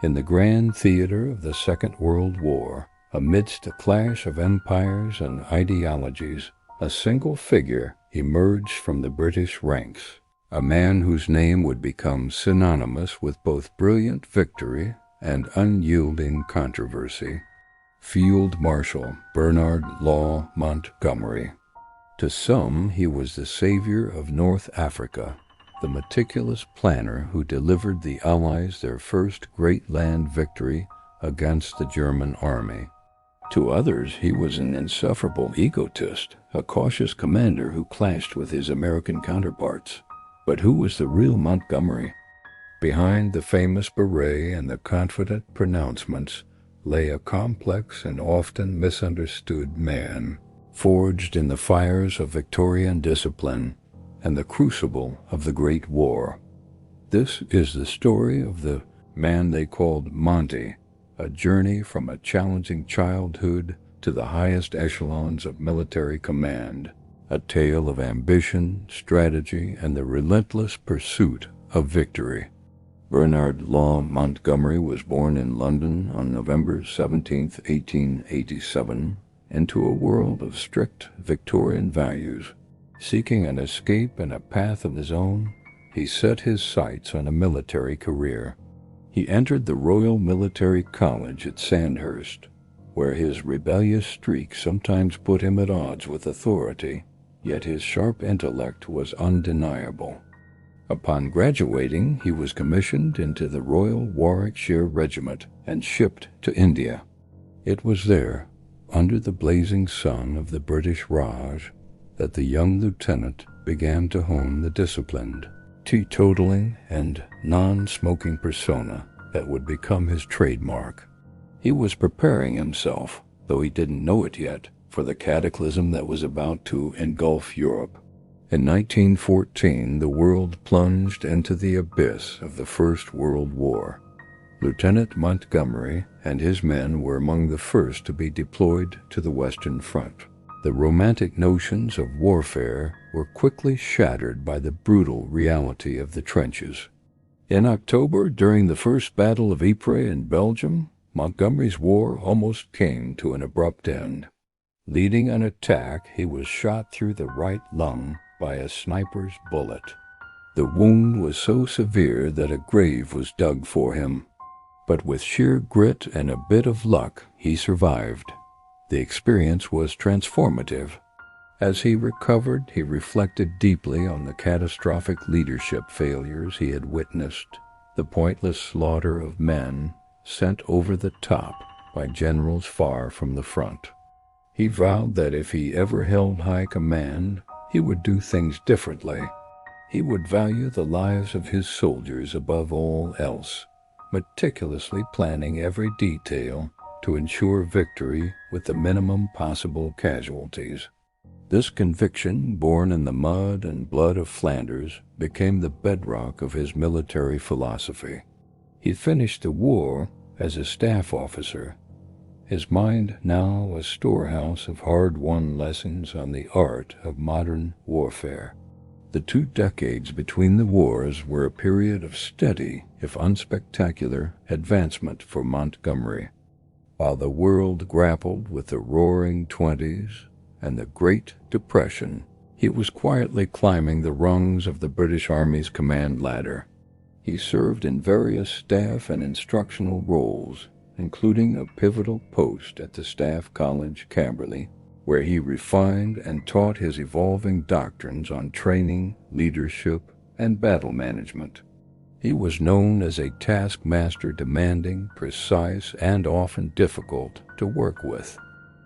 In the grand theater of the Second World War, amidst a clash of empires and ideologies, a single figure emerged from the British ranks, a man whose name would become synonymous with both brilliant victory and unyielding controversy: Field Marshal Bernard Montgomery. To some, he was the savior of North Africa, the meticulous planner who delivered the Allies their first great land victory against the German army. To others, he was an insufferable egotist, a cautious commander who clashed with his American counterparts. But who was the real Montgomery? Behind the famous beret and the confident pronouncements lay a complex and often misunderstood man, forged in the fires of Victorian discipline and the crucible of the Great War. This is the story of the man they called Monty, a journey from a challenging childhood to the highest echelons of military command, a tale of ambition, strategy, and the relentless pursuit of victory. Bernard Montgomery was born in London on November 17, 1887, into a world of strict Victorian values. Seeking an escape and a path of his own, he set his sights on a military career. He entered the Royal Military College at Sandhurst, where his rebellious streak sometimes put him at odds with authority, yet his sharp intellect was undeniable. Upon graduating, he was commissioned into the Royal Warwickshire Regiment and shipped to India. It was there, under the blazing sun of the British Raj, that the young lieutenant began to hone the disciplined, teetotaling and non-smoking persona that would become his trademark. He was preparing himself, though he didn't know it yet, for the cataclysm that was about to engulf Europe. In 1914, the world plunged into the abyss of the First World War. Lieutenant Montgomery and his men were among the first to be deployed to the Western Front. The romantic notions of warfare were quickly shattered by the brutal reality of the trenches. In October, during the First Battle of Ypres in Belgium, Montgomery's war almost came to an abrupt end. Leading an attack, he was shot through the right lung by a sniper's bullet. The wound was so severe that a grave was dug for him. But with sheer grit and a bit of luck, he survived. The experience was transformative. As he recovered, he reflected deeply on the catastrophic leadership failures he had witnessed, the pointless slaughter of men sent over the top by generals far from the front. He vowed that if he ever held high command, he would do things differently. He would value the lives of his soldiers above all else, meticulously planning every detail to ensure victory with the minimum possible casualties. This conviction, born in the mud and blood of Flanders, became the bedrock of his military philosophy. He finished the war as a staff officer, his mind now a storehouse of hard-won lessons on the art of modern warfare. The 2 decades between the wars were a period of steady, if unspectacular, advancement for Montgomery. While the world grappled with the Roaring Twenties and the Great Depression, he was quietly climbing the rungs of the British Army's command ladder. He served in various staff and instructional roles, including a pivotal post at the Staff College, Camberley, where he refined and taught his evolving doctrines on training, leadership, and battle management. He was known as a taskmaster, demanding, precise, and often difficult to work with.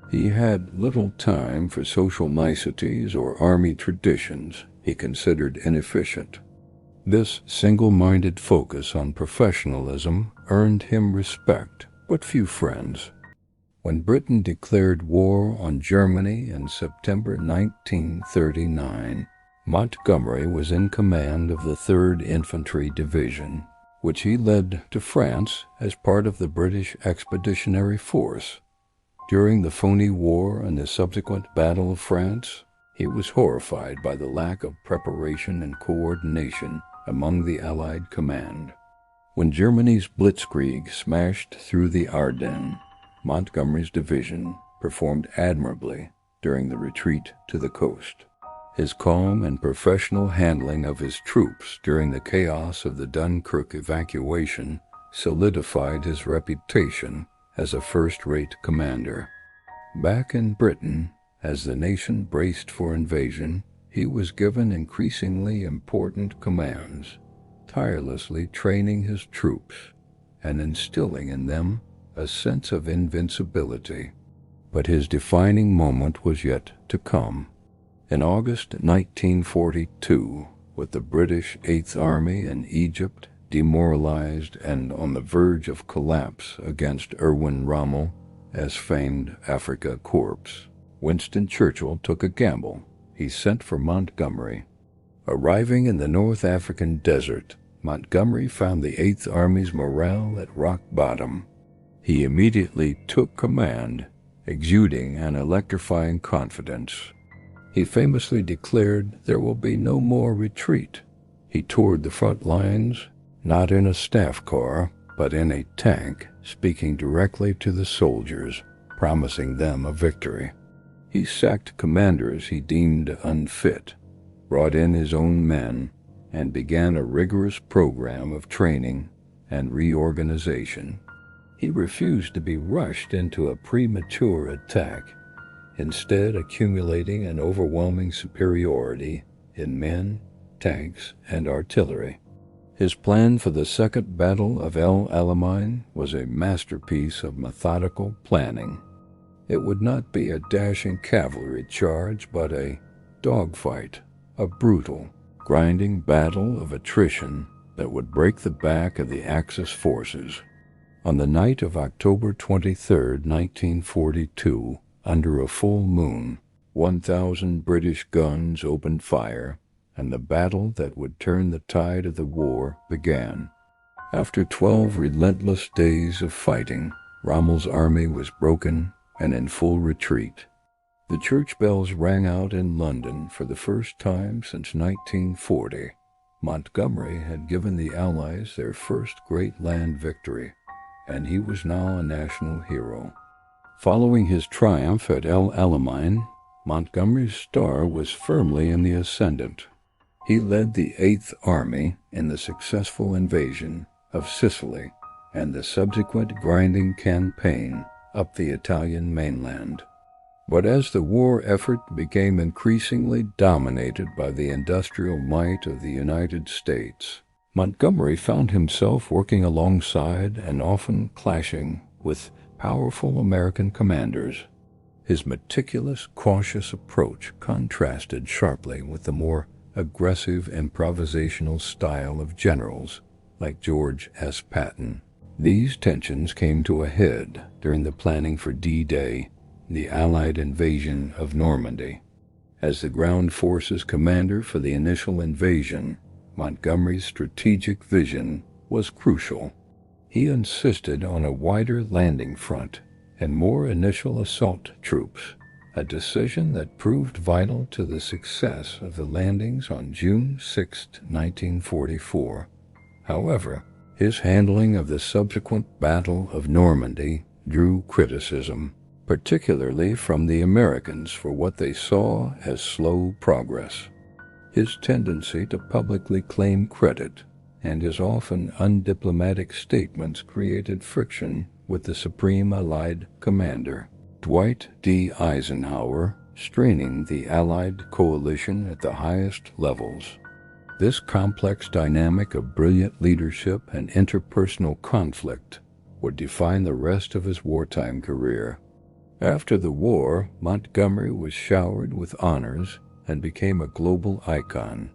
He had little time for social niceties or army traditions he considered inefficient. This single-minded focus on professionalism earned him respect, but few friends. When Britain declared war on Germany in September 1939, Montgomery was in command of the 3rd Infantry Division, which he led to France as part of the British Expeditionary Force. During the Phoney War and the subsequent Battle of France, he was horrified by the lack of preparation and coordination among the Allied command. When Germany's blitzkrieg smashed through the Ardennes, Montgomery's division performed admirably during the retreat to the coast. His calm and professional handling of his troops during the chaos of the Dunkirk evacuation solidified his reputation as a first-rate commander. Back in Britain, as the nation braced for invasion, he was given increasingly important commands, tirelessly training his troops and instilling in them a sense of invincibility. But his defining moment was yet to come. In August 1942, with the British Eighth Army in Egypt demoralized and on the verge of collapse against Rommel as famed Afrika Korps, Winston Churchill took a gamble. He sent for Montgomery. Arriving in the North African desert, Montgomery found the Eighth Army's morale at rock bottom. He immediately took command, exuding an electrifying confidence. He famously declared there will be no more retreat. He toured the front lines, not in a staff car, but in a tank, speaking directly to the soldiers, promising them a victory. He sacked commanders he deemed unfit, brought in his own men, and began a rigorous program of training and reorganization. He refused to be rushed into a premature attack, instead accumulating an overwhelming superiority in men, tanks, and artillery. His plan for the Second Battle of El Alamein was a masterpiece of methodical planning. It would not be a dashing cavalry charge, but a dogfight, a brutal, grinding battle of attrition that would break the back of the Axis forces. On the night of October 23, 1942, under a full moon, 1,000 British guns opened fire, and the battle that would turn the tide of the war began. After 12 relentless days of fighting, Rommel's army was broken and in full retreat. The church bells rang out in London for the first time since 1940. Montgomery had given the Allies their first great land victory, and he was now a national hero. Following his triumph at El Alamein, Montgomery's star was firmly in the ascendant. He led the Eighth Army in the successful invasion of Sicily and the subsequent grinding campaign up the Italian mainland. But as the war effort became increasingly dominated by the industrial might of the United States, Montgomery found himself working alongside and often clashing with powerful American commanders. His meticulous, cautious approach contrasted sharply with the more aggressive improvisational style of generals like George S. Patton. These tensions came to a head during the planning for D-Day, the Allied invasion of Normandy. As the ground forces commander for the initial invasion, Montgomery's strategic vision was crucial. He insisted on a wider landing front and more initial assault troops, a decision that proved vital to the success of the landings on June 6, 1944. However, his handling of the subsequent Battle of Normandy drew criticism, particularly from the Americans for what they saw as slow progress. His tendency to publicly claim credit and his often undiplomatic statements created friction with the Supreme Allied Commander, Dwight D. Eisenhower, straining the Allied coalition at the highest levels. This complex dynamic of brilliant leadership and interpersonal conflict would define the rest of his wartime career. After the war, Montgomery was showered with honors and became a global icon.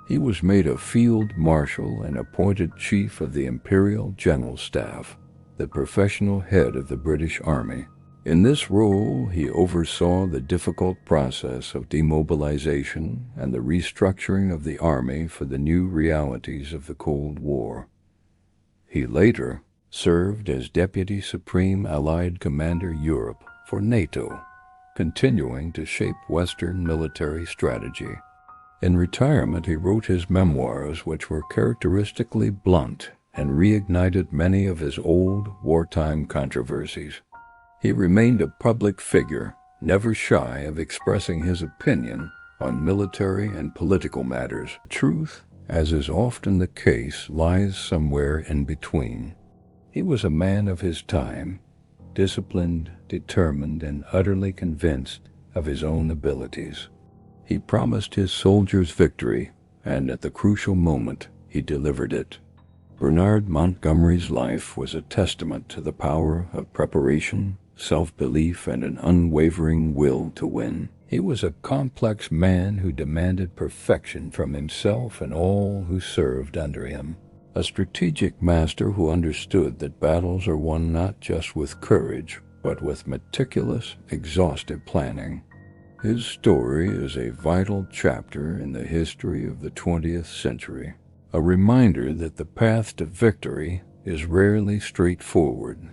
He was made a field marshal and appointed chief of the Imperial General Staff, the professional head of the British Army. In this role, he oversaw the difficult process of demobilization and the restructuring of the Army for the new realities of the Cold War. He later served as Deputy Supreme Allied Commander Europe for NATO, continuing to shape Western military strategy. In retirement, he wrote his memoirs, which were characteristically blunt and reignited many of his old wartime controversies. He remained a public figure, never shy of expressing his opinion on military and political matters. Truth, as is often the case, lies somewhere in between. He was a man of his time, disciplined, determined, and utterly convinced of his own abilities. He promised his soldiers victory, and at the crucial moment, he delivered it. Bernard Montgomery's life was a testament to the power of preparation, self-belief, and an unwavering will to win. He was a complex man who demanded perfection from himself and all who served under him. A strategic master who understood that battles are won not just with courage, but with meticulous, exhaustive planning. His story is a vital chapter in the history of the 20th century, a reminder that the path to victory is rarely straightforward.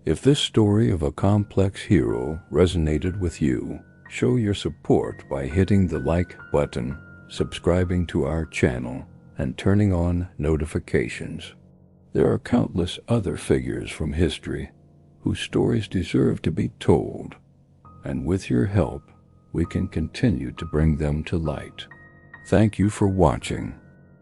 If this story of a complex hero resonated with you, show your support by hitting the like button, subscribing to our channel, and turning on notifications. There are countless other figures from history whose stories deserve to be told, and with your help, we can continue to bring them to light. Thank you for watching.